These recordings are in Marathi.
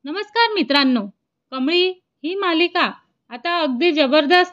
नमस्कार मित्रांनो, कमळी ही मालिका आता अगदी जबरदस्त,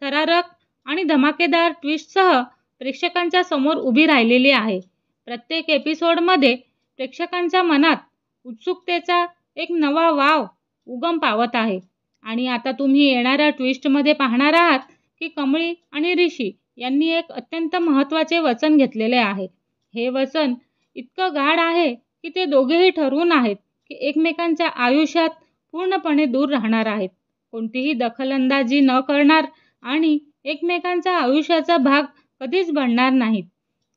थरारक आणि धमाकेदार ट्विस्टसह प्रेक्षकांच्या समोर उभी राहिलेली आहे. प्रत्येक एपिसोडमध्ये प्रेक्षकांच्या मनात उत्सुकतेचा एक नवा वाव उगम पावत आहे. आणि आता तुम्ही येणाऱ्या ट्विस्टमध्ये पाहणार आहात की कमळी आणि ऋषी यांनी एक अत्यंत महत्त्वाचे वचन घेतलेले आहे. हे वचन इतकं गाढ आहे की ते दोघेही ठरवून आहेत की एकमेकांच्या आयुष्यात पूर्णपणे दूर राहणार आहेत, कोणतीही दखलंदाजी न करणार आणि एकमेकांच्या आयुष्याचा भाग कधीच बनणार नाहीत.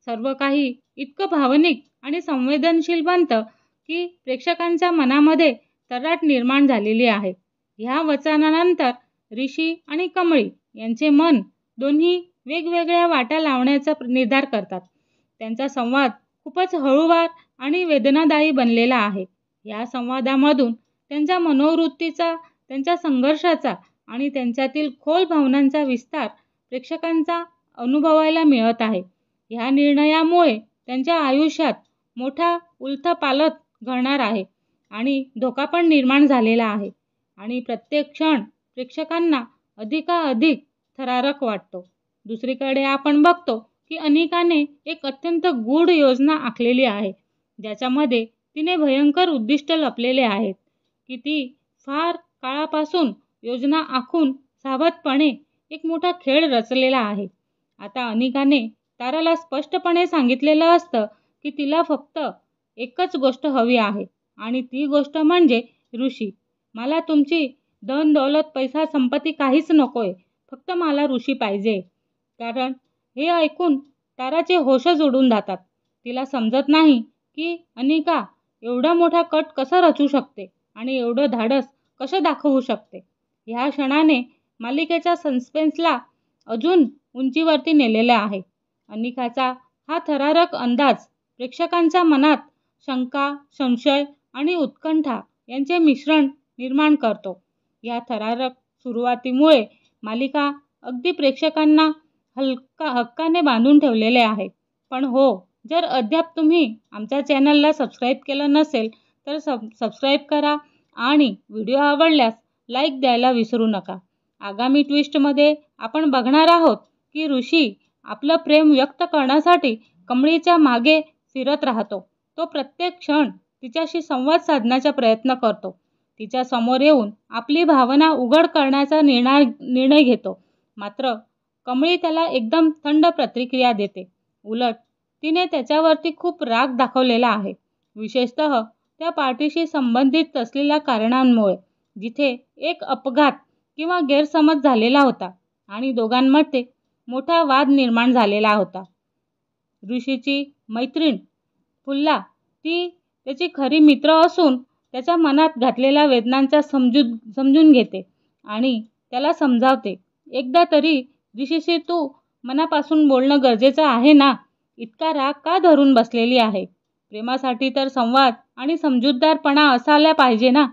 सर्व काही इतकं भावनिक आणि संवेदनशील बनतं की प्रेक्षकांच्या मनामध्ये तराट निर्माण झालेली आहे. ह्या वचनानंतर ऋषी आणि कमळी यांचे मन दोन्ही वेगवेगळ्या वाटा लावण्याचा निर्धार करतात. त्यांचा संवाद खूपच हळूवार आणि वेदनादायी बनलेला आहे. या संवादामधून त्यांच्या मनोवृत्तीचा, त्यांच्या संघर्षाचा आणि त्यांच्यातील खोल भावनांचा विस्तार प्रेक्षकांचा अनुभवायला मिळत आहे. ह्या निर्णयामुळे त्यांच्या आयुष्यात मोठा उलथापालथ घडणार आहे आणि धोका पण निर्माण झालेला आहे आणि प्रत्येक क्षण प्रेक्षकांना अधिकाधिक थरारक वाटतो. दुसरीकडे आपण बघतो की अनिकाने एक अत्यंत गूढ योजना आखलेली आहे, ज्याच्यामध्ये तिने भयंकर उद्दिष्ट लपलेले आहेत की ती फार काळापासून योजना आखून सावधपणे एक मोठा खेळ रचलेला आहे. आता अनिकाने ताराला स्पष्टपणे सांगितलेलं असतं की तिला फक्त एकच गोष्ट हवी आहे आणि ती गोष्ट म्हणजे ऋषी. मला तुमची धन दौलत, पैसा, संपत्ती काहीच नकोय, फक्त मला ऋषी पाहिजे. कारण हे ऐकून ताराचे होशच उडून जातात. तिला समजत नाही की अनिका एवढा मोठा कट कसा रचू शकते आणि एवढं धाडस कसं दाखवू शकते. ह्या क्षणाने मालिकेच्या सस्पेन्सला अजून उंचीवरती नेलेलं आहे. अनिकाचा हा थरारक अंदाज प्रेक्षकांच्या मनात शंका, संशय आणि उत्कंठा यांचे मिश्रण निर्माण करतो. या थरारक सुरुवातीमुळे मालिका अगदी प्रेक्षकांना हक्काने बांधून ठेवलेले आहे. पण हो, जर अद्याप तुम्ही आमच्या चॅनलला सबस्क्राईब केलं नसेल तर सबस्क्राईब करा आणि व्हिडिओ आवडल्यास लाईक द्यायला विसरू नका. आगामी ट्विस्टमध्ये आपण बघणार आहोत की ऋषी आपलं प्रेम व्यक्त करण्यासाठी कमळीच्या मागे फिरत राहतो. तो प्रत्येक क्षण तिच्याशी संवाद साधण्याचा प्रयत्न करतो, तिच्या समोर येऊन आपली भावना उघड करण्याचा निर्णय घेतो. मात्र कमळी त्याला एकदम थंड प्रतिक्रिया देते. उलट तिने त्याच्यावरती खूप राग दाखवलेला आहे, विशेषतः त्या पार्टीशी संबंधित असलेल्या कारणांमुळे, जिथे एक अपघात किंवा गैरसमज झालेला होता आणि दोघांमध्ये मोठा वाद निर्माण झालेला होता. ऋषीची मैत्रीण फुल्ला ती त्याची खरी मित्र असून त्याच्या मनात घातलेल्या वेदनांचा समजून घेते आणि त्याला समजावते, एकदा तरी ऋषीशी तू मनापासून बोलणं गरजेचं आहे ना, इतका राग का धरून बसलेली आहे. प्रेमासाठी तर संवाद आणि समजूतदारपणा असायला पाहिजे ना.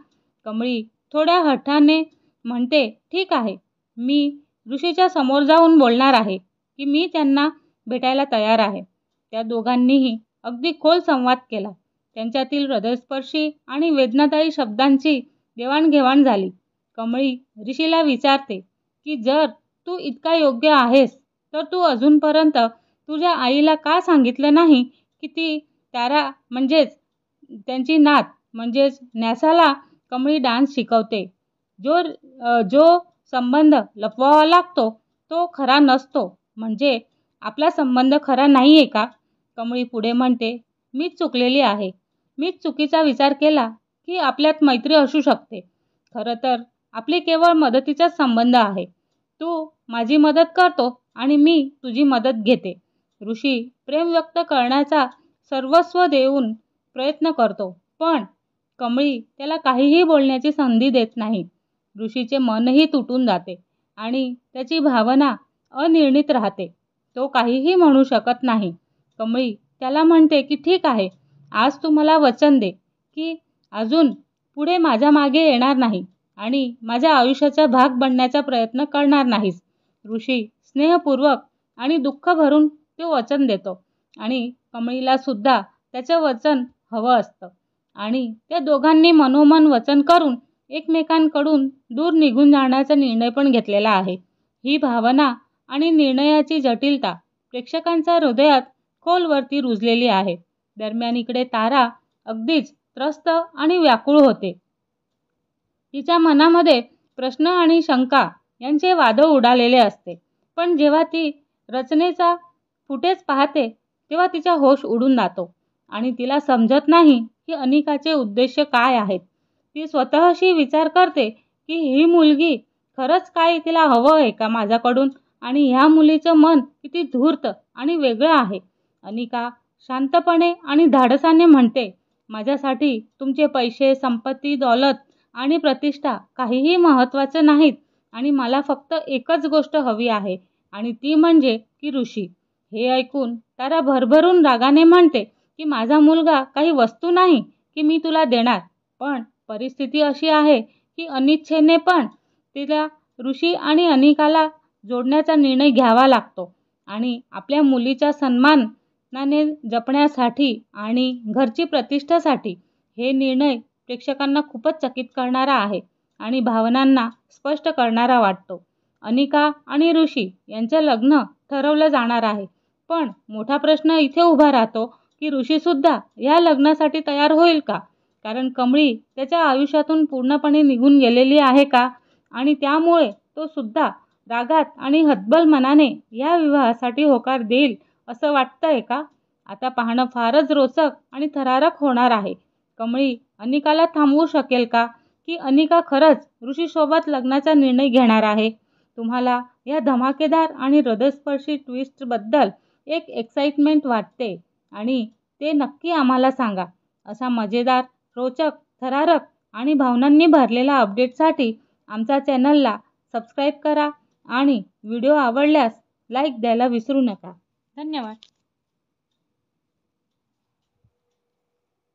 कमळी थोड्या हठाने म्हणते, ठीक आहे, मी ऋषीच्या समोर जाऊन बोलणार आहे की मी त्यांना भेटायला तयार आहे. त्या दोघांनीही अगदी खोल संवाद केला. त्यांच्यातील हृदयस्पर्शी आणि वेदनादायी शब्दांची देवाणघेवाण झाली. कमळी ऋषीला विचारते की जर तू इतका योग्य आहेस तर तू अजूनपर्यंत तुझ्या आईला का सांगितलं नाही की ती तारा म्हणजेच त्यांची नात म्हणजेच न्यासाला कमळी डान्स शिकवते. जो संबंध लपवावा लागतो तो खरा नसतो, म्हणजे आपला संबंध खरा नाही आहे का. कमळी पुढे म्हणते, मीच चुकलेली आहे. मीच चुकीचा विचार केला की आपल्यात मैत्री असू शकते. खरं तर आपली केवळ मदतीचाच संबंध आहे. तू माझी मदत करतो आणि मी तुझी मदत घेते. ऋषी प्रेम व्यक्त करण्याचा सर्वस्व देऊन प्रयत्न करतो, पण कमळी त्याला काहीही बोलण्याची संधी देत नाही. ऋषीचे मनही तुटून जाते आणि त्याची भावना अनिर्णित राहते. तो काहीही म्हणू शकत नाही. कमळी त्याला म्हणते की ठीक आहे, आज तू मला वचन दे की अजून पुढे माझ्या मागे येणार नाही आणि माझ्या आयुष्याचा भाग बनण्याचा प्रयत्न करणार नाहीस. ऋषी स्नेहपूर्वक आणि दुःख भरून ते वचन देतो आणि कमळीला सुद्धा त्याचं वचन हवं असतं. आणि त्या दोघांनी मनोमन वचन करून एकमेकांकडून दूर निघून जाण्याचा निर्णय पण घेतलेला आहे. ही भावना आणि निर्णयाची जटिलता प्रेक्षकांच्या हृदयात खोलवरती रुजलेली आहे. दरम्यान इकडे तारा अगदीच त्रस्त आणि व्याकुळ होते. तिच्या मनामध्ये प्रश्न आणि शंका यांचे वादळ उडालेले असते. पण जेव्हा ती रचनेचा फुटेज पाहते तेव्हा तिचा होश उडून जातो आणि तिला समजत नाही की अनिकाचे उद्देश काय आहेत. ती स्वतःशी विचार करते की ही मुलगी खरंच काय तिला हवं आहे का माझ्याकडून, आणि ह्या मुलीचं मन किती धूर्त आणि वेगळं आहे. अनिका शांतपणे आणि धाडसाने म्हणते, माझ्यासाठी तुमचे पैसे, संपत्ती, दौलत आणि प्रतिष्ठा काहीही महत्त्वाचं नाहीत आणि मला फक्त एकच गोष्ट हवी आहे आणि ती म्हणजे की ऋषी. हे ऐकून तारा भरभरून रागाने म्हणते की माझा मुलगा काही वस्तू नाही की मी तुला देणार, पण परिस्थिती अशी आहे की अनिच्छेने पण तिला ऋषी आणि अनिकाला जोडण्याचा निर्णय घ्यावा लागतो आणि आपल्या मुलीच्या सन्मानाने जपण्यासाठी आणि घरची प्रतिष्ठेसाठी. हे निर्णय प्रेक्षकांना खूपच चकित करणारा आहे आणि भावनांना स्पष्ट करणारा वाटतो. अनिका आणि ऋषी यांचं लग्न ठरवलं जाणार आहे, पण मोठा प्रश्न इथे उभा राहतो की ऋषीसुद्धा या लग्नासाठी तयार होईल का? कारण कमळी त्याच्या आयुष्यातून पूर्णपणे निघून गेलेली आहे का, आणि त्यामुळे तो सुद्धा रागात आणि हतबल मनाने या विवाहासाठी होकार देईल असं वाटतंय का? आता पाहणं फारच रोचक आणि थरारक होणार आहे. कमळी अनिकाला थांबवू शकेल का, की अनिका खरंच ऋषीसोबत लग्नाचा निर्णय घेणार आहे? तुम्हाला या धमाकेदार आणि हृदयस्पर्शी ट्विस्टबद्दल एक एक्साइटमेंट वाटते आणि ते नक्की आम्हाला सांगा. असा मजेदार, रोचक, थरारक आणि भावनांनी भरलेला अपडेटसाठी आमच्या चॅनलला सबस्क्राईब करा आणि व्हिडिओ आवडल्यास लाईक द्यायला विसरू नका. धन्यवाद.